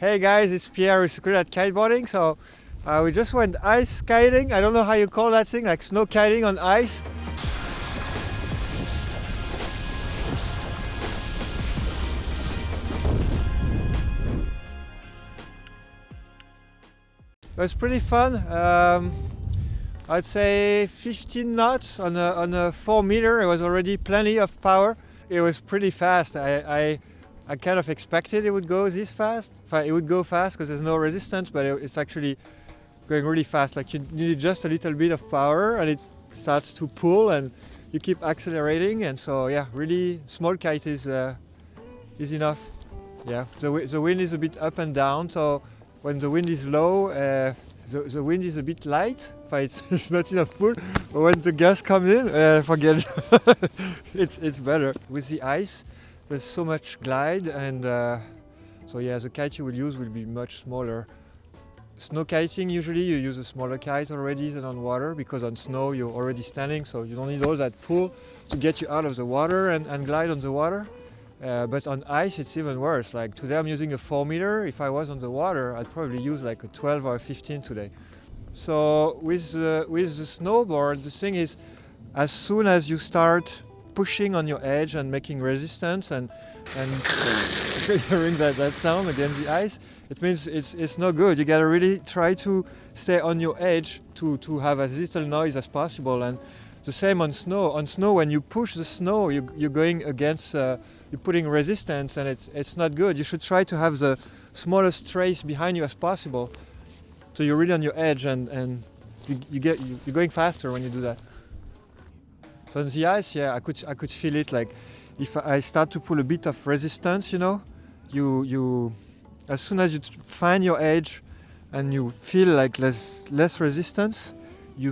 Hey guys, it's Pierre, we're good at kiteboarding. So we just went ice kiting. I don't know how you call that thing, like snow kiting on ice. It was pretty fun. I'd say 15 knots on a 4 meter. It was already plenty of power. It was pretty fast. I kind of expected it would go this fast. It would go fast because there's no resistance, but it's actually going really fast. Like you need just a little bit of power and it starts to pull and you keep accelerating. And so yeah, really small kite is enough. Yeah, the wind is a bit up and down. So when the wind is low, the wind is a bit light. It's not enough pull. But when the gust comes in, forget it. it's better. With the ice, there's so much glide, and so yeah, the kite you will use will be much smaller. Snow kiting, usually you use a smaller kite already than on water, because on snow you're already standing, so you don't need all that pull to get you out of the water and glide on the water. But on ice it's even worse. Like today I'm using a 4 meter. If I was on the water, I'd probably use like a 12 or a 15 today. So with the snowboard, the thing is, as soon as you start pushing on your edge and making resistance and hearing that sound against the ice, it means it's no good. You gotta really try to stay on your edge to have as little noise as possible. And the same on snow. On snow, when you push the snow, you're going against, you're putting resistance, and it's not good. You should try to have the smallest trace behind you as possible, so you're really on your edge, and you're going faster when you do that. So on the ice, yeah, I could feel it. Like if I start to pull a bit of resistance, you as soon as you find your edge and you feel like less resistance, you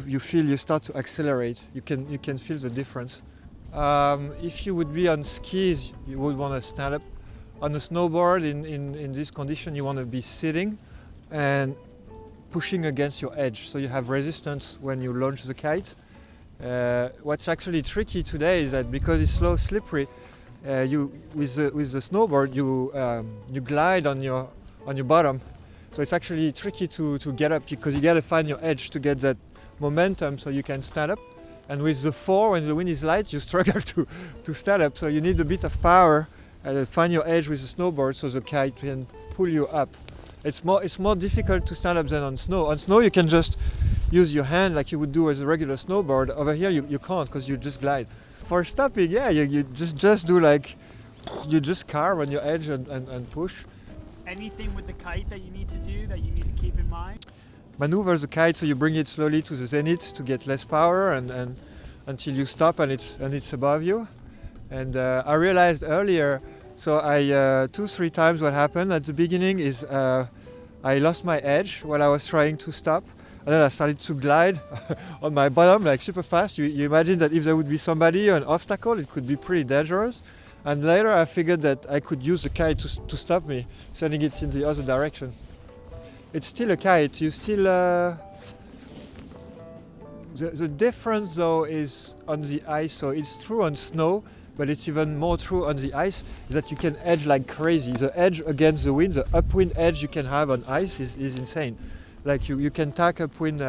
start to accelerate. You can feel the difference. If you would be on skis, you would want to stand up. On a snowboard, in this condition, you want to be sitting and pushing against your edge, so you have resistance when you launch the kite. What's actually tricky today is that because it's slow, slippery, with the snowboard you glide on your bottom. So it's actually tricky to get up, because you got to find your edge to get that momentum so you can stand up. And with the 4, when the wind is light, you struggle to stand up. So you need a bit of power and find your edge with the snowboard so the kite can pull you up. It's more difficult to stand up than on snow. On snow you can just use your hand like you would do with a regular snowboard. Over here you can't, because you just glide. For stopping, yeah, you just do like, you just carve on your edge and push. Anything with the kite that you need to do, that you need to keep in mind? Maneuver the kite so you bring it slowly to the zenith to get less power, and until you stop and it's above you. And I realized earlier, so I 2-3 times what happened at the beginning is I lost my edge while I was trying to stop, and then I started to glide on my bottom like super fast. You imagine that if there would be somebody or an obstacle, it could be pretty dangerous. And later I figured that I could use the kite to stop me, sending it in the other direction. It's still a kite. You still the difference though is on the ice. So it's true on snow, but it's even more true on the ice, is that you can edge like crazy. The edge against the wind, the upwind edge you can have on ice is insane. Like you can tack upwind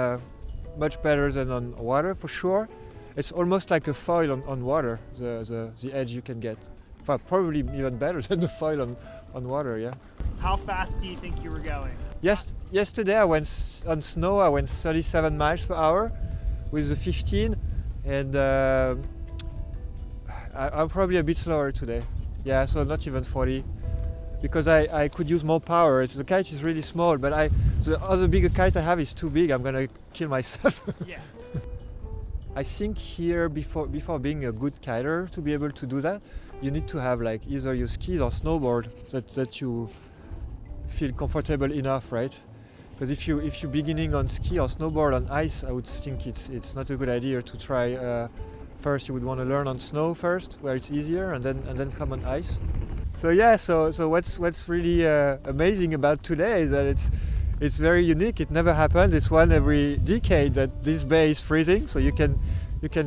much better than on water for sure. It's almost like a foil on water, the edge you can get. Probably even better than the foil on water, yeah. How fast do you think you were going? Yesterday I went on snow, I went 37 miles per hour with the 15, and I'm probably a bit slower today. Yeah, so not even 40, because I could use more power. The kite is really small, but the other bigger kite I have is too big. I'm gonna kill myself. Yeah. I think here, before being a good kiter, to be able to do that, you need to have like either your skis or snowboard that you feel comfortable enough, right? Because if you're beginning on ski or snowboard on ice, I would think it's not a good idea to try. First, you would want to learn on snow first, where it's easier, and then come on ice. So yeah, so what's really amazing about today is that it's very unique. It never happened. It's one every decade that this bay is freezing, so you can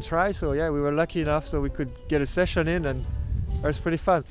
try. So yeah, we were lucky enough so we could get a session in, and it was pretty fun.